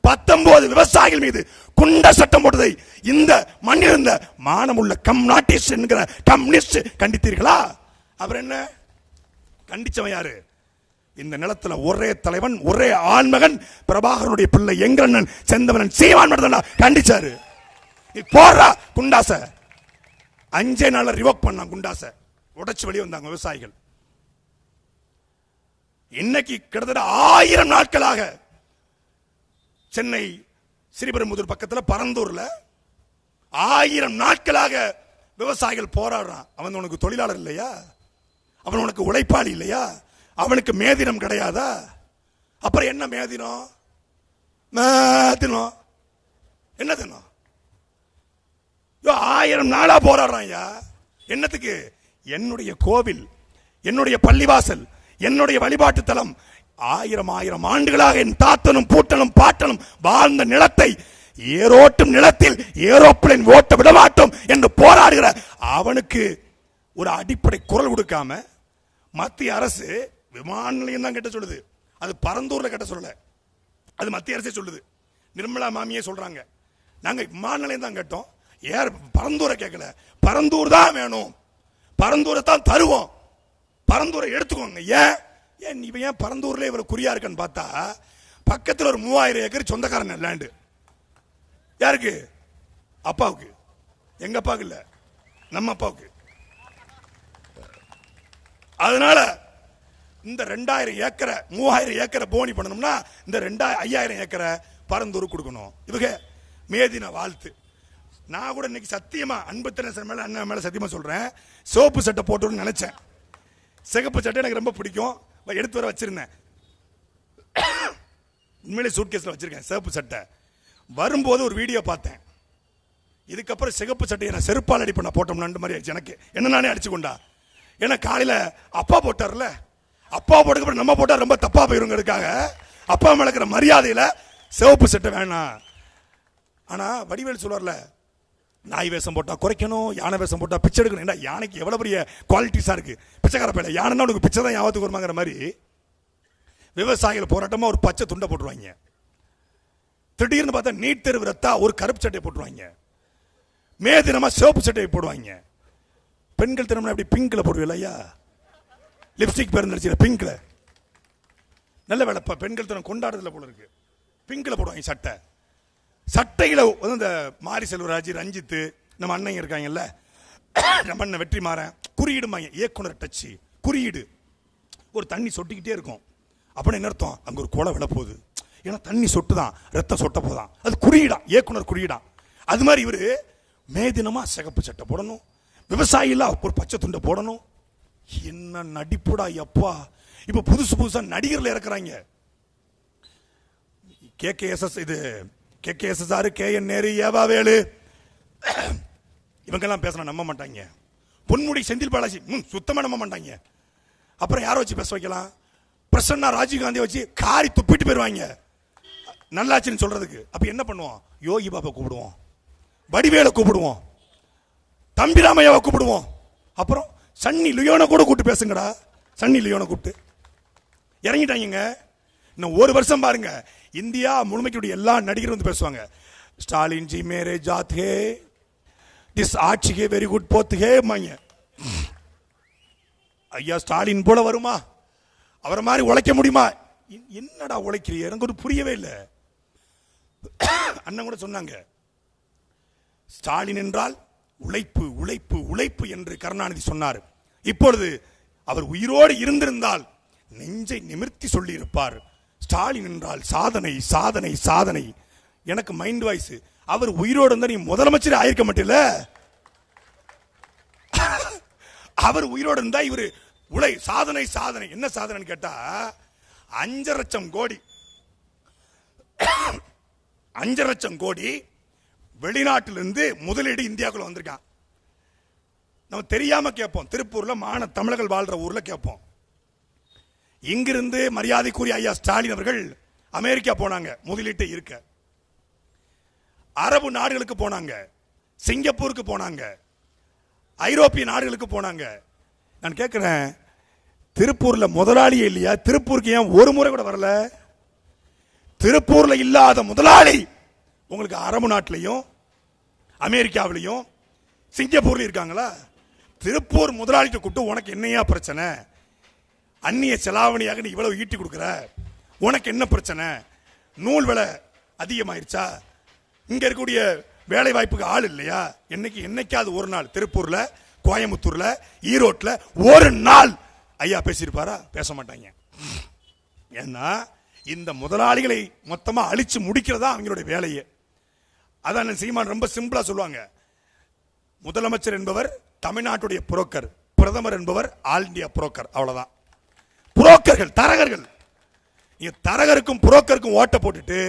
19 விவசாயிகள் மீது குண்டர் சட்டம் போட்டதை இந்த மண்ணில் இருந்த மானமுள்ள கம்யூனிஸ்ட் என்கிற கம்யூனிஸ்ட் கண்டித்தீர்களா? அப்புறம் என்ன கண்டிச்சவன் யாரு? இந்த நிலத்துல ஒரே தலைவன், ஒரே ஆண்மகன், பிரபாகரனுடைய பிள்ளை எங்கண்ணன் செந்தவனன் சீமான் மட்டும் கண்டிச்சாரு. போடுறா குண்டாச. 5 நாள்ல ரிவோக் பண்ணான் குண்டாச, உடைச்சு வெளியே வந்தாங்க விவசாயிகள். இன்னைக்கு கிட்டத்தட்ட 1000 நாட்களாக சென்னை ஸ்ரீபெரும்புதூர் பக்கத்தில் பரந்தூர்ல 1000 நாட்களாக விவசாயிகள் போராடுறான். அவன் உனக்கு தொழிலாளர் இல்லையா? அவன் உனக்கு உழைப்பாளி இல்லையா? அவனுக்கு மேதினம் கிடையாதா? அப்புறம் என்ன மேதினம்? மேதினம் என்ன தினம்? 1000 நாளா போராடுறான். என்னத்துக்கு? என்னுடைய கோவில், என்னுடைய பள்ளிவாசல், என்னுடைய வழிபாட்டு தலம் 1000 ஆண்டுகளாக என் தாத்தனும் பூட்டனும் பாட்டனும் வாழ்ந்த நிலத்தை ஏரோட்டும் நிலத்தில் ஏரோப்ளேன் ஓட்ட விடமாட்டோம் என்று போராடுகிற அவனுக்கு ஒரு அடிப்படை குரல் கொடுக்காம மத்திய அரசு விமான நிலையம் தான் கட்ட சொல்லுது. அது பரந்தூர்ல கட்ட சொல்லல, அது மத்திய அரசே சொல்லுது. நிர்மலா மாமியே சொல்றாங்க, நாங்க விமான நிலையம் தான் கட்டோம், ஏர் பரந்தூரை கேட்கல. பரந்தூர் தான் வேணும், பரந்தூரை தான் தருவோம், பரந்தூரை எடுத்துக்கோங்க. ஏன் இவன் ஏன் பரந்தூர்ல இவர் குறியா இருக்குன்னு பார்த்தா, பக்கத்தில் ஒரு 3000 ஏக்கர் சொந்தக்காரன் லேண்டு. யாருக்கு? அப்பாவுக்கு. எங்க அப்பாவுக்கு இல்ல, நம்ம அப்பாவுக்கு. அதனால இந்த 2000 ஏக்கரை 3000 ஏக்கரை போனி பண்ணணும்னா இந்த 5000 ஏக்கரை பரந்தூர் கொடுக்கணும். இவங்க மேதின வாழ்த்து. நான் கூட இன்னைக்கு சத்தியமா அன்புத்திரன் மேல அண்ணன் மேல சத்தியமா சொல்றேன், சோப்பு சட்டை போட்டு நினைச்சேன். சிகப்பு சட்டை எனக்கு ரொம்ப பிடிக்கும், எடுத்து வர வச்சிருந்தேன். உண்மையிலே சூட்கேஸ்ல வச்சிருக்கேன் சிகப்பு சட்டை. வரும்போது ஒரு வீடியோ பார்த்தேன். இதுக்கப்புறம் சிகப்பு சட்டையை நான் செருப்பால் அடி பண்ண போட்டோம்னு மாதிரி ஆயிடுச்சு எனக்கு. என்ன நானே அடிச்சு கொண்டா. ஏன்னா காலையில அப்பா போட்டார்ல, அப்பா போட்டதுக்கு நம்ம போட்டா ரொம்ப தப்பா போயிருங்கிறதுக்காக அப்பா மேல இருக்கிற மரியாதையில சிவப்பு சட்டை வேணாம். ஆனா வடிவேல் சொல்வார்ல, நாய் வேஷம் போட்டா குறைக்கணும், யானை வேஷம் போட்டா பிச்சை எடுக்கணும். ஏன்னா யானைக்கு எவ்வளவு பெரிய குவாலிட்டிஸா இருக்கு. பிச்சைக்கார பையில யானைன்னா உனக்கு பிச்சை தான் யாவத்துக்கு வருமாங்கிற மாதிரி விவசாயிகள் போராட்டமா ஒரு பச்சை துண்டை போட்டுருவாங்க. திடீர்னு பார்த்தா நீட் தேர்வு ரத்தா ஒரு கருப்பு சட்டையை போட்டுருவாங்க. மே தினமா சிவப்பு சட்டையை போடுவாங்க. பெண்கள் தினம்னா எப்படி பிங்க்ல போடுவீங்க ஐயா, லிப்ஸ்டிக் பேருந்து பிங்க்ல. நல்ல வேலை பெண்கள் தினம் கொண்டாடுறதுல போல இருக்கு, பிங்க்ல போடுவாங்க சட்டை. சட்டையில இந்த மாரி செல்வராஜ், ரஞ்சித், நம்ம அண்ணன் இருக்காங்கல்ல, நம்ம அண்ணன் வெற்றி மாறன் குறியீடுமாங்க. இயக்குனர் டச்சு குறியீடு. ஒரு தண்ணி சொட்டிக்கிட்டே இருக்கும் அப்படின்னு என்ன அர்த்தம்? அங்க ஒரு கொலை விழ போகுது, ஏன்னா தண்ணி சொட்டுதான், ரத்தம் சொட்ட போதான், அது குறியீடான், இயக்குனர் குறியீடான். அது மாதிரி இவரு மே தினமா சிகப்பு சட்டை போடணும், விவசாயில ஒரு பச்சை துண்டை போடணும். என்ன நடிப்புடா எப்பா! இப்ப புதுசு புதுசா நடிகர்ல இறக்குறாங்க. KKSS, இது KKSSR, KN நேரு, ஏவாவேலு, இவங்கெல்லாம் பேசலாம் நம்ப மாட்டாங்க. பொன்முடி, செந்தில் பாலாஜி சுத்தமா நம்ப மாட்டாங்க. அப்புறம் யாரை வச்சு பேச வைக்கலாம்? பிரசன்னா ராஜீவ்காந்தியை வச்சு காரி துப்பிட்டு போயிருவாங்க நல்லாச்சுன்னு சொல்றதுக்கு. அப்ப என்ன பண்ணுவோம்? யோகி பாபா கூப்பிடுவோம், வடிவேலை கூப்பிடுவோம், தம்பிராமையாவை கூப்பிடுவோம். அப்புறம் சன்னி லியோனை கூட கூப்பிட்டு பேசுங்கடா. சன்னி லியோனை கூப்பிட்டு இறங்கிட்டாங்க. இன்னும் ஒரு வருஷம் பாருங்க, இந்தியா முழுமைக்கு எல்லா நடிகரும் வந்து பேசுவாங்க. Stalin G Mere Jaat hey, this ஆட்சிக்கு வெரி குட் போத் ஹே மாங்க. ஐயா ஸ்டாலின் போல வருமா? அவரை மாதிரி உழைக்க முடியுமா? என்னடா உழைக்கிறீங்க? எனக்கு ஒரு புரியவே இல்லை. அண்ணன் கூட சொன்னாங்க, ஸ்டாலின் என்றால் உழைப்பு உழைப்பு உழைப்பு என்று கருணாநிதி சொன்னார். இப்பொழுது அவர் உயிரோடு இருந்திருந்தால் நெஞ்சை நிமிர்த்தி சொல்லி இருப்பார், ஸ்டாலின் என்றால் சாதனை சாதனை சாதனை. எனக்கு மைண்ட் வாய்ஸ், அவர் உயிரோடு இருந்தா நீ முதலமைச்சர் ஆயிருக்க மாட்டேல. அவர் உயிரோடு இருந்தா இவரு சாதனை சாதனை. என்ன சாதனை கேட்டா 5 லட்சம் கோடி 5 லட்சம் கோடி வெளிநாட்டிலிருந்து முதலீடு இந்தியாவுக்குள்ள வந்திருக்கான். நம்ம தெரியாம கேட்போம், திருப்பூர்ல தமிழர்கள் வாழ்ற ஊர்ல கேட்போம். இங்கிருந்து மரியாதைக்குரிய ஐயா ஸ்டாலின் அவர்கள் அமெரிக்கா போனாங்க முதலீட்டை இருக்க, அரபு நாடுகளுக்கு போனாங்க, சிங்கப்பூருக்கு போனாங்க, ஐரோப்பிய நாடுகளுக்கு போனாங்க. நான் கேட்கிறேன், திருப்பூர்ல முதலாளியே இல்லையா? திருப்பூருக்கு ஏன் ஒரு முறை கூட வரல? திருப்பூர்ல இல்லாத முதலாளி உங்களுக்கு அரபு நாட்டிலையும் அமெரிக்காவிலையும் சிங்கப்பூர்ல இருக்காங்களா? திருப்பூர் முதலாளிட்ட கூப்பிட்டு உனக்கு என்னையா பிரச்சனை? அந்நிய செலாவணியாக நீ இவ்வளவு ஈட்டி கொடுக்குற, உனக்கு என்ன பிரச்சனை? நூல் விலை அதிகமாயிருச்சா? இங்க இருக்கக்கூடிய வேலை வாய்ப்புக்கு ஆள் இல்லையா? என்னைக்காவது ஒரு நாள் திருப்பூர்ல, கோயம்புத்தூர்ல, ஈரோட்ல ஒரு நாள் ஐயா பேசியிருப்பாரா? பேச மாட்டாங்க. ஏன்னா இந்த முதலாளிகளை மொத்தமா அழிச்சு முடிக்கிறதா அவங்களுடைய வேலையே. அதான் சீமான் ரொம்ப சிம்பிளா சொல்லுவாங்க, முதலமைச்சர் என்பவர் தமிழ்நாட்டுடைய புரோக்கர், பிரதமர் என்பவர் ஆல் இந்தியா புரோக்கர். அவ்வளவுதான். புரோக்கர்கள், தரகர்கள். தரகருக்கும் புரோக்கருக்கும் ஓட்ட போட்டுட்டு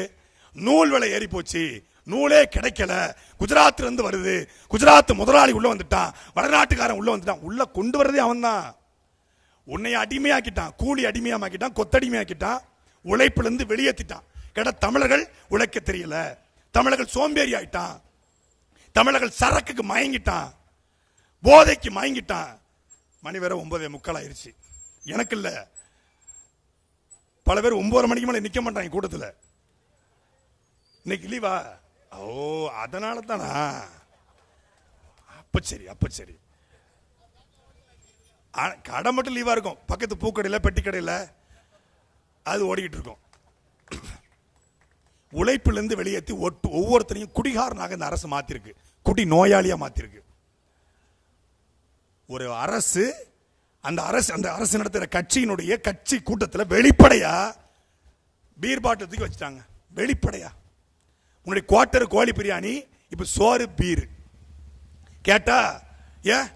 நூல் விலை ஏறி போச்சு, நூலே கிடைக்கல, குஜராத்ல இருந்து வருது, குஜராத் முதலாளி உள்ள வந்துட்டான், வடநாட்டுக்காரன் உள்ள வந்துட்டான். உள்ள கொண்டு வரதே அவன் தான். உன்னைய அடிமையாக்கிட்டான், கூலி அடிமையாக்கிட்டான், கொத்தடிமையாக்கிட்டான், உழைப்புல இருந்து வெளியேற்றிட்டான். கேட்ட தமிழர்கள் உழைக்க தெரியல, தமிழர்கள் சோம்பேறி ஆயிட்டான், தமிழர்கள் சரக்குக்கு மயங்கிட்டான், போதைக்கு மயங்கிட்டான். மணி வேற 9:45 ஆயிருச்சு. எனக்கு இல்ல, பல பேர் 9:30 மணிக்கு மேல நிக்க மாட்டாங்க கூட்டத்தில். இன்னைக்கு லீவா? ஓ, அதனால தானா? அப்ப சரி, அப்ப சரி. கடை மட்டும் லீவா இருக்கும், பக்கத்து பூக்கடையில் பெட்டி கடையில் அது ஓடிக்கிட்டு இருக்கும். உழைப்பிலிருந்து வெளியேற்றி ஒவ்வொருத்தரையும் குடிகாரனாக இந்த அரசு மாத்திருக்கு, குடி நோயாளியா மாத்திருக்கு. ஒரு அரசு, அந்த அரசு நடத்துகிற கட்சியினுடைய கட்சி கூட்டத்தில் வெளிப்படையா பீர் பாட்டில் தூக்கி வச்சுட்டாங்க. வெளிப்படையா உன்னுடைய குவார்டர் கோழி பிரியாணி, இப்ப சோறு பீர். கேட்டா ஏன்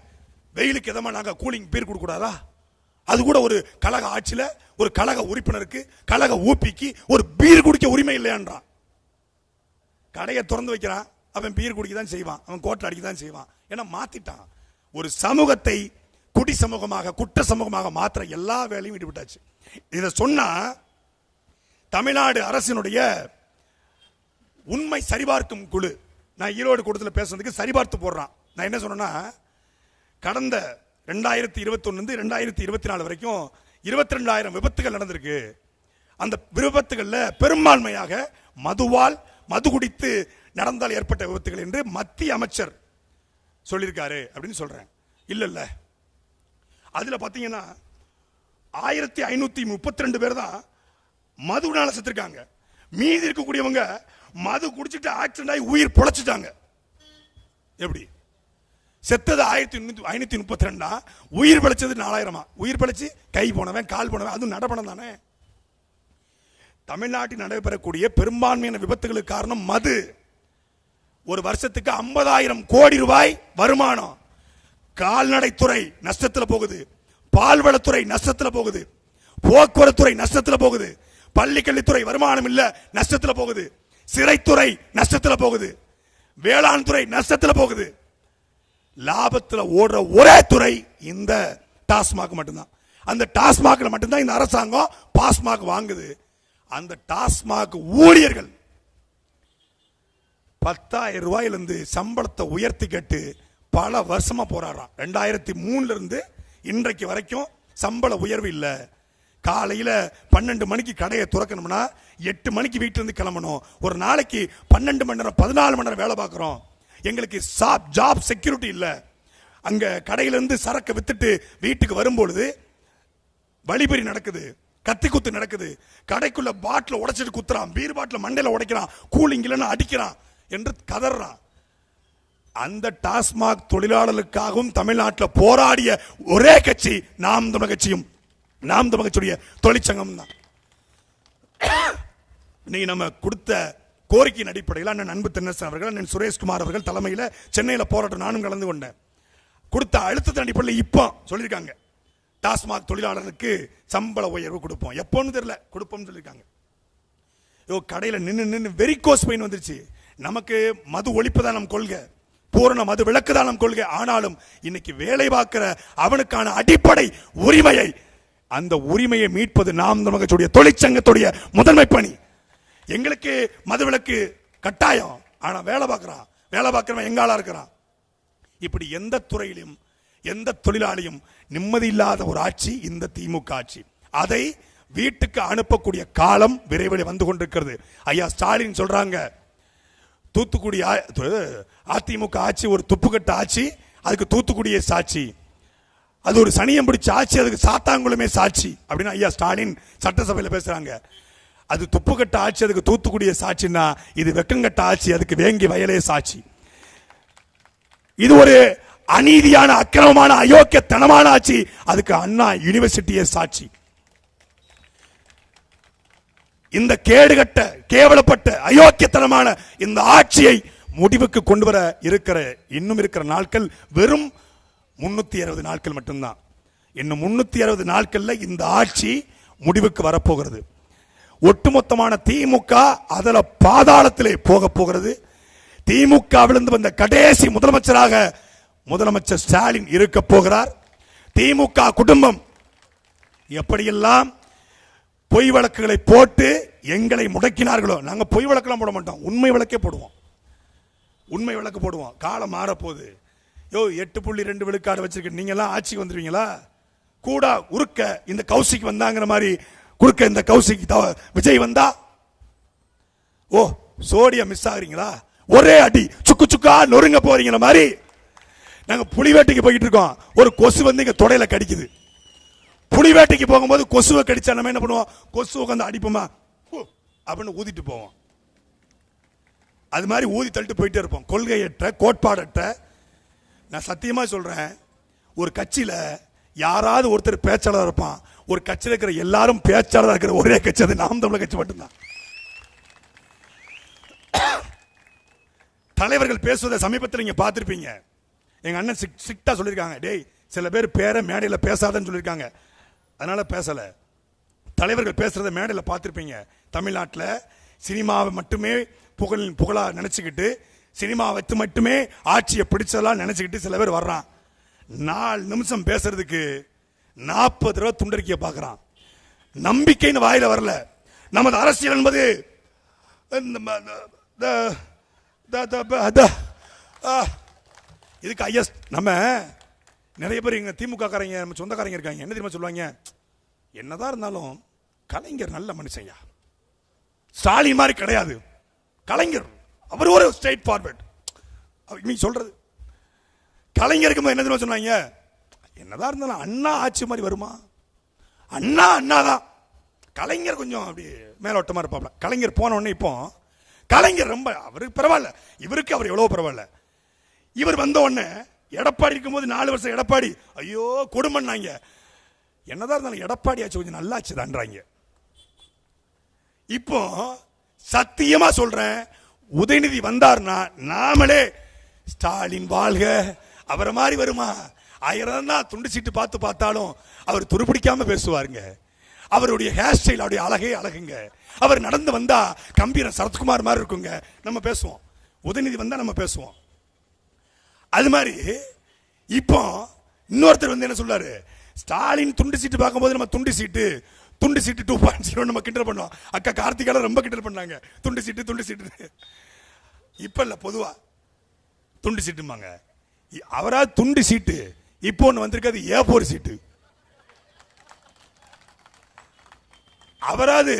வெயிலுக்கு எதமா நாங்க கூலிங் பீர் கொடுக்க கூடாதா? அது கூட ஒரு கழக ஆட்சியில ஒரு கழக உறுப்பினருக்கு, கழக ஊப்பிக்கு ஒரு பீர் குடிக்க உரிமை இல்லையான்றான். கடையை திறந்து வைக்கிறான், அவன் பீர் குடிக்க தான் செய்வான், அவன் கோட்டை அடிக்க தான் செய்வான். ஏன்னா மாத்திட்டான். ஒரு சமூகத்தை குடி சமூகமாக, குற்ற சமூகமாக மாத்திர எல்லா வேலையும் ஈடுபட்டாச்சு. இதை சொன்னா தமிழ்நாடு அரசினுடைய உண்மை சரிபார்க்கும் குழு, நான் ஈரோடு கூட்டத்தில் பேசுறதுக்கு சரிபார்த்து போடுறான். நான் என்ன சொன்னா, கடந்த 2021 2024 வரைக்கும் 22,000 விபத்துகள் நடந்திருக்கு. அந்த விபத்துகள்ல பெரும்பான்மையாக மது குடித்து நடந்தால் ஏற்பட்ட விபத்துகள் என்று மத்திய அமைச்சர் சொல்லியிருக்காரு அப்படின்னு சொல்றேன். இல்ல, அதுல பாத்தீங்கன்னா 1532 பேர் தான் மதுனால செத்துருக்காங்க. மீதி இருக்கக்கூடியவங்க மது குடிச்சிட்டு ஆக்சிடென்ட் ஆகி உயிர் பொழைச்சிட்டாங்க. எப்படி செத்தது 1532, உயிர் பிழைச்சது 4000. உயிர் பிழைச்சு கை போனவன், கால் போனவன், அதுவும் நடப்பணம் தானே. தமிழ்நாட்டில் நடைபெறக்கூடிய பெரும்பான்மையான விபத்துகளுக்கு காரணம் மது. ஒரு வருஷத்துக்கு 50,000 கோடி ரூபாய் வருமானம். கால்நடைத்துறை நஷ்டத்தில் போகுது, பால்வளத்துறை நஷ்டத்தில் போகுது, போக்குவரத்துறை நஷ்டத்தில் போகுது, பள்ளிக்கல்வித்துறை வருமானம் இல்ல நஷ்டத்தில் போகுது, சிறைத்துறை நஷ்டத்தில் போகுது, வேளாண் துறை நஷ்டத்தில் போகுது. லாபத்தில் ஓடுற ஒரே துறை இந்த டாஸ்மாக் மட்டும்தான். அந்த டாஸ்மாக்ல மட்டும்தான் இந்த அரசாங்கம் பாஸ்மாக் வாங்குது. அந்த டாஸ்மாக் ஊழியர்கள் 10,000 ரூபாயிலிருந்து சம்பளத்தை உயர்த்தி கேட்டு பல வருஷமா போராடுறான். 2003 இருந்து இன்றைக்கு வரைக்கும் சம்பள உயர்வு இல்லை. காலையில 12 மணிக்கு கடையை துறக்கணும்னா 8 மணிக்கு வீட்டுல இருந்து கிளம்பணும். ஒரு நாளைக்கு 12 மணி நேரம் 14 மணி நேரம் வேலை பார்க்கிறோம். எங்களுக்கு ஜாப் செக்யூரிட்டி இல்ல. அங்க கடையிலிருந்து சரக்கு வித்துட்டு வீட்டுக்கு வரும்பொழுது வழிபறி நடக்குது, கத்தி குத்து நடக்குது, கடைக்குள்ள பாட்டில் உடைச்சிட்டு குத்துறான், பீர் பாட்டில் மண்டையில உடைக்கிறான், கூலிங் இல்லைன்னு அடிக்கிறான் என்று கதறான். அந்த டாஸ்மாக் தொழிலாளர்களுக்காகவும் தமிழ்நாட்டில் போராடிய ஒரே கட்சி நாம் தமிழர் கட்சியும் நாம் தமிழர் கட்சியுடைய தொழிற்சங்கம் தான். நீ நம்ம கொடுத்த கோரிக்கையின் அடிப்படையில் அண்ணன் அன்பு தென்னரசன் அவர்கள், அண்ணன் சுரேஷ்குமார் அவர்கள் தலைமையில் சென்னையில் போராட்டம் நானும் கலந்து கொண்டேன். கொடுத்த அழுத்தத்தின் அடிப்படையில் இப்போ சொல்லியிருக்காங்க, டாஸ்மாக் தொழிலாளர்களுக்கு சம்பள உயர்வு கொடுப்போம். எப்போன்னு தெரியல, கொடுப்போம்னு சொல்லியிருக்காங்க. கடையில் நின்று வெரிகோஸ் பெயின் வந்துருச்சு. நமக்கு மது ஒழிப்பு தான் நம் கொள்கை, பூரண மது விலக்கு தான் நம் கொள்கை. ஆனாலும் இன்னைக்கு வேலை பார்க்கிற அவனுக்கான அடிப்படை உரிமையை, அந்த உரிமையை மீட்பது நாம் தமிழர் கட்சியுடைய தொழிற்சங்கத்துடைய முதன்மை பணி. எங்களுக்கு மது விலக்கு கட்டாயம், ஆனா வேலை பார்க்கிறவன் எங்காலா இருக்கிறான். இப்படி எந்த துறையிலும் எந்த தொழிலாளியும் நிம்மதி இல்லாத ஒரு ஆட்சி இந்த திமுக ஆட்சி. அதை வீட்டுக்கு அனுப்பக்கூடிய காலம் விரைவில் வந்து கொண்டிருக்கிறது. ஐயா ஸ்டாலின் சொல்றாங்க, தூத்துக்குடி அதிமுக ஆட்சி ஒரு துப்புக்கட்ட ஆட்சி, அதுக்கு தூத்துக்குடியே சாட்சி, அது ஒரு சனியம் பிடிச்ச ஆட்சி, அதுக்கு சாத்தாங்குளமே சாட்சி அப்படின்னு ஐயா ஸ்டாலின் சட்டசபையில் பேசுறாங்க. அது துப்புக்கட்ட ஆட்சி, அதுக்கு தூத்துக்குடியே சாட்சின்னா இது வெக்கங்கட்ட ஆட்சி, அதுக்கு வேங்கி வயலே சாட்சி. இது ஒரு அநீதியான அக்கிரமமான அயோக்கியத்தனமான ஆட்சி, அதுக்கு அண்ணா யூனிவர்சிட்டியே சாட்சி. இந்த கேடுகட்ட கேவலப்பட்ட அயோக்கியத்தனமான இந்த ஆட்சியை முடிவுக்கு கொண்டு வர இன்னும் இருக்கிற நாட்கள் வெறும் 360 நாட்கள் மட்டும்தான். இன்னும் 360 நாட்கள்ல இந்த ஆட்சி முடிவுக்கு வரப்போகிறது. ஒட்டுமொத்தமான திமுக அதில் பாதாளத்திலே போக போகிறது. திமுகவிலிருந்து வந்த கடைசி முதலமைச்சராக முதலமைச்சர் ஸ்டாலின் இருக்க போகிறார். திமுக குடும்பம் எப்படியெல்லாம் பொய் வழக்குகளை போட்டு எங்களை முடக்கினார்களோ, நாங்க பொய் வழக்கெல்லாம் போட மாட்டோம், உண்மை வழக்கே போடுவோம். உண்மை வழக்கு போடுவோம். காலம் மாறப்போகுது. 8.2 விழுக்காடு வச்சிருக்க நீங்க எல்லாம் ஆட்சிக்கு வந்துருவீங்களா? கூட உருக்க இந்த கௌசிக் வந்தாங்கிற மாதிரி குறுக்க இந்த கௌசிக் விஜய் வந்தா சோடியா மிஸ் ஆகுறீங்களா? ஒரே அடி சுக்கு சுக்கா நொறுங்க போறீங்கிற மாதிரி நாங்க புலி வேட்டைக்கு போயிட்டு இருக்கோம். ஒரு கொசு வந்து இங்க தொடையில கடிக்குது. புலி வேட்டைக்கு போகும்போது கொசுவை கடிச்சா நம்ம என்ன பண்ணுவோம்? கொசு உட்காந்து அடிப்போமா அப்படின்னு ஊதிட்டு போவோம். அது மாதிரி ஊதி தள்ளிட்டு போயிட்டே இருப்போம். கொள்கையற்ற கோட்பாடற்ற. நான் சத்தியமா சொல்றேன், ஒரு கட்சியில யாராவது ஒருத்தர் பேச்சாளர் இருப்பான். ஒரு கட்சியில் இருக்கிற எல்லாரும் பேச்சாளர் இருக்கிற ஒரே கட்சி அது நாம் தமிழர் கட்சி மட்டும்தான். தலைவர்கள் பேசுவதை சமீபத்தில் நீங்க பார்த்திருப்பீங்க. எங்க அண்ணன் ஸ்ட்ரிக்டா சொல்லியிருக்காங்க, டேய் சில பேர் பேரை மேடையில் பேசாதன்னு சொல்லியிருக்காங்க, அதனால பேசல. தலைவர்கள் பேசுறத மேடையில் பார்த்திருப்பீங்க. தமிழ்நாட்டில் சினிமாவை மட்டுமே புகழா நினைச்சுக்கிட்டு, சினிமா வச்சு மட்டுமே ஆட்சியை பிடிச்சதெல்லாம் நினைச்சுக்கிட்டு சில பேர் வர்றான். 4 நிமிஷம் பேசுறதுக்கு 40 தடவை துண்டறிக்கையை பார்க்கறான். நம்பிக்கைன்னு வாயில வரல. நமது அரசியல் என்பது இதுக்கு ஐஎஸ். நம்ம நிறைய பேர் எங்க திமுக காரங்க நம்ம சொந்தக்காரங்க இருக்காங்க. என்ன தெரியுமா சொல்லுவாங்க? என்னதான் இருந்தாலும் கலைஞர் நல்ல மனுஷன்யா, ஸ்டாலின் மாதிரி கிடையாது. கலைஞர் அவர் ஒரு ஸ்ட்ரெயிட் ஃபார்வர்ட். நீ சொல்றது கலைஞருக்கு என்ன தெரியுமா சொன்னாங்க? என்னதான் இருந்தாலும் அண்ணா ஆட்சி மாதிரி வருமா? அண்ணா தான். கலைஞர் கொஞ்சம் அப்படி மேலோட்டமா இருப்பாப்ல. கலைஞர் போன உடனே இப்போ கலைஞர் ரொம்ப அவருக்கு பரவாயில்ல, இவருக்கு அவர் எவ்வளவு பரவாயில்ல. இவர் வந்த உடனே எடப்பாடி இருக்கும்போது 4 வருஷம் எடப்பாடி ஐயோ கொடுமன்னாங்க. என்னதான் இருந்தாலும் எடப்பாடி ஆச்சு கொஞ்சம் நல்லாச்சு தான்றாங்க. இப்போ சத்தியமா சொல்றேன், உதயநிதி வந்தார்னா நாமளே ஸ்டாலின் வாழ்க அவரை மாதிரி வருமா? 1000 தான் துண்டு சீட்டு பார்த்தாலும் அவர் துருப்பிடிக்காம பேசுவாருங்க. அவருடைய ஹேர் ஸ்டைல் அவருடைய அழகே அழகுங்க. அவர் நடந்து வந்தா கம்பீரம் சரத்குமார் மாதிரி இருக்குங்க. நம்ம பேசுவோம். உதயநிதி வந்தா நம்ம பேசுவோம். அது மாதிரி இப்போ இன்னொருத்தர் வந்து என்ன சொல்றாரு? ஸ்டாலின் துண்டு சீட்டு பார்க்கும்போது நம்ம துண்டு சீட்டு 2.0 நம்ம கிண்டல் பண்ணுவோம். அக்கா கார்த்திகால ரொம்ப கிண்டல் பண்ணாங்க, துண்டு சீட்டு. இப்ப இல்ல, பொதுவா துண்டு சீட்டுமாங்க. அவரா துண்டு சீட்டு. இப்போ ஒன்று வந்திருக்காது A4 சீட்டு. அவராது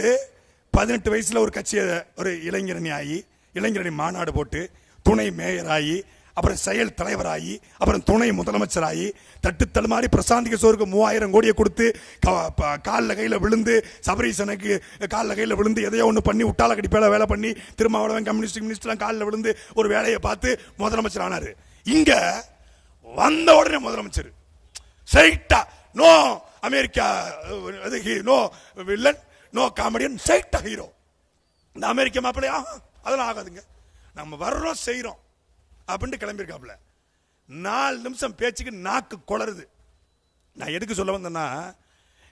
18 வயசுல ஒரு கட்சியை ஒரு இளைஞரணி மாநாடு போட்டு துணை மேயர் ஆகி, அப்புறம் செயல் தலைவராகி, அப்புறம் துணை முதலமைச்சராகி, தட்டு தடுமாறி பிரசாந்த் கிஷோருக்கு 3000 கோடியை கொடுத்து காலில் கையில் விழுந்து, சபரீசனுக்கு காலில் கையில் விழுந்து எதையோ ஒன்று பண்ணி விட்டால கடிப்பேல வேலை பண்ணி, திருமாவளவன் கம்யூனிஸ்ட்லாம் காலில் விழுந்து ஒரு வேலையை பார்த்து முதலமைச்சர் ஆனார். இங்க வந்த உடனே முதலமைச்சர் ஸ்ட்ரைட்டா no America, no villain, no comedian, ஸ்ட்ரைட்டா ஹீரோ. இந்த அமெரிக்க மாப்பிள்ளையா அதெல்லாம் ஆகாதுங்க, நம்ம வர்றோம் செய்யறோம் அப்படின்ட்டு கிளம்பியிருக்காப்புல. 4 நிமிஷம் பேச்சுக்கு நாக்கு குளறுது. நான் எதுக்கு சொல்ல வந்தேன்னா,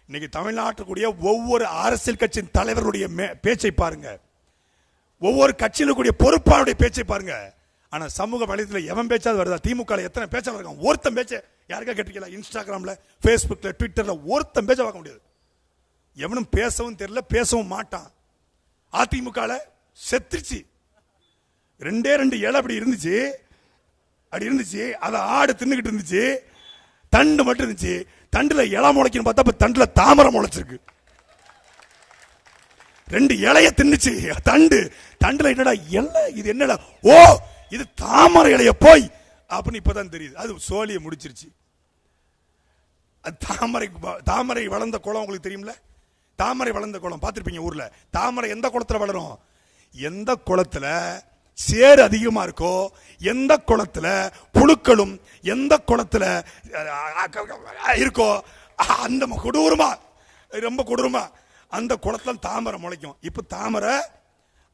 இன்னைக்கு தமிழ்நாட்டுக்குரிய ஒவ்வொரு அரசியல் கட்சியின் தலைவர்களுடைய பேச்சை பாருங்க, ஒவ்வொரு கட்சியில் கூடிய பொறுப்பாளருடைய பேச்சை பாருங்க. ஆனா சமூக வலைதளத்தில் எவன் பேச்சாவது வருதா? திமுக எத்தனை பேச்சாளர் இருக்கான்? ஒருத்தன் பேச்ச யாருக்கா கேட்டிருக்கீங்களா? இன்ஸ்டாகிராம்ல, ஃபேஸ்புக்ல, ட்விட்டர்ல ஒருத்தன் பேச்ச பார்க்க முடியாது. எவனும் பேசவும் தெரியல, பேசவும் மாட்டான். அதிமுக செத்துருச்சு. 2 இலை அப்படி இருந்துச்சு, அதை ஆடு தின்னுகிட்டு இருந்துச்சு, தண்டு மட்டும் இருந்துச்சு. தண்டுல இலை முளைக்குன்னு பார்த்தா தண்டுல தாமரை முளைச்சிருக்கு. 2 இலைய தின்னுச்சு தண்டுல என்னடா இலை, இது என்னடா, ஓ இது தாமரை இலைய போய் அப்படின்னு இப்பதான் தெரியுது. அது சோழியை முடிச்சிருச்சு. தாமரை வளர்ந்த குளம் உங்களுக்கு தெரியும்ல? தாமரை வளர்ந்த குளம் பார்த்திருப்பீங்க ஊர்ல. தாமரை எந்த குளத்துல வளரும்? எந்த குளத்துல சேர் அதிகமா இருக்கோ, எந்த குளத்துல புழுக்களும் எந்த குளத்துல இருக்கோ, அந்த கொடூரமா, ரொம்ப கொடூரமா அந்த குளத்துல தாமரை முளைக்கும். இப்ப தாமரை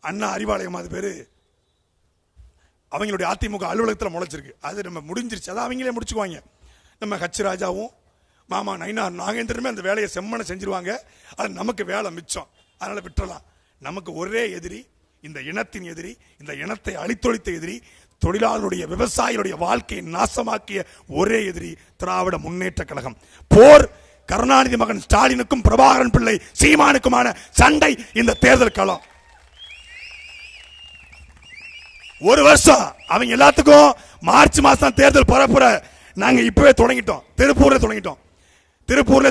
அண்ணா அறிவாலயம் அது பேரு, அவங்களுடைய அதிமுக அலுவலகத்தில் முளைச்சிருக்கு. அது நம்ம முடிஞ்சிருச்சு, அதான் அவங்களே முடிச்சுக்குவாங்க. நம்ம ஹச் ராஜாவும் மாமா நயினார் நாகேந்திரமே அந்த வேலையை செம்மனை செஞ்சிருவாங்க. அது நமக்கு வேலை மிச்சம், அதனால விட்டுறலாம். நமக்கு ஒரே எதிரி இந்த இனத்தின் எதிரி, இந்த இனத்தை அழித்தொழித்த எதிரி, தொழிலாளருடைய விவசாயிகளுடைய வாழ்க்கையை நாசமாக்கிய ஒரே எதிரி திராவிட முன்னேற்ற கழகம். போர் கருணாநிதி மகன் ஸ்டாலினுக்கும் பிரபாகரன் பிள்ளை சீமானுக்குமான சண்டை இந்த தேர்தல் களம். 1 வருஷம் அவங்க எல்லாத்துக்கும் மார்ச் மாசம் தேர்தல் பரப்புற நாங்க இப்பவே தொடங்கிட்டோம். திருப்பூர்ல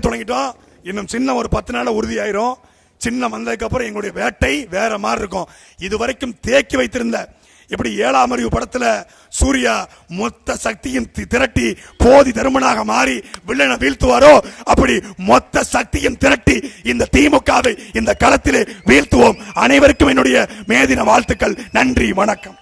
தொடங்கிட்டோம். இன்னும் சின்ன ஒரு 10 நாள் உறுதியாயிரும். சின்ன வந்ததுக்கு அப்புறம் எங்களுடைய வேட்டை வேற மாதிரி இருக்கும். இதுவரைக்கும் தேக்கி வைத்திருந்த, எப்படி 7ஆம் அறிவு படத்துல சூர்யா மொத்த சக்தியும் திரட்டி போதி தருமனாக மாறி வில்லனை வீழ்த்துவாரோ, அப்படி மொத்த சக்தியும் திரட்டி இந்த திமுகவை இந்த களத்திலே வீழ்த்துவோம். அனைவருக்கும் என்னுடைய மேதின வாழ்த்துக்கள். நன்றி, வணக்கம்.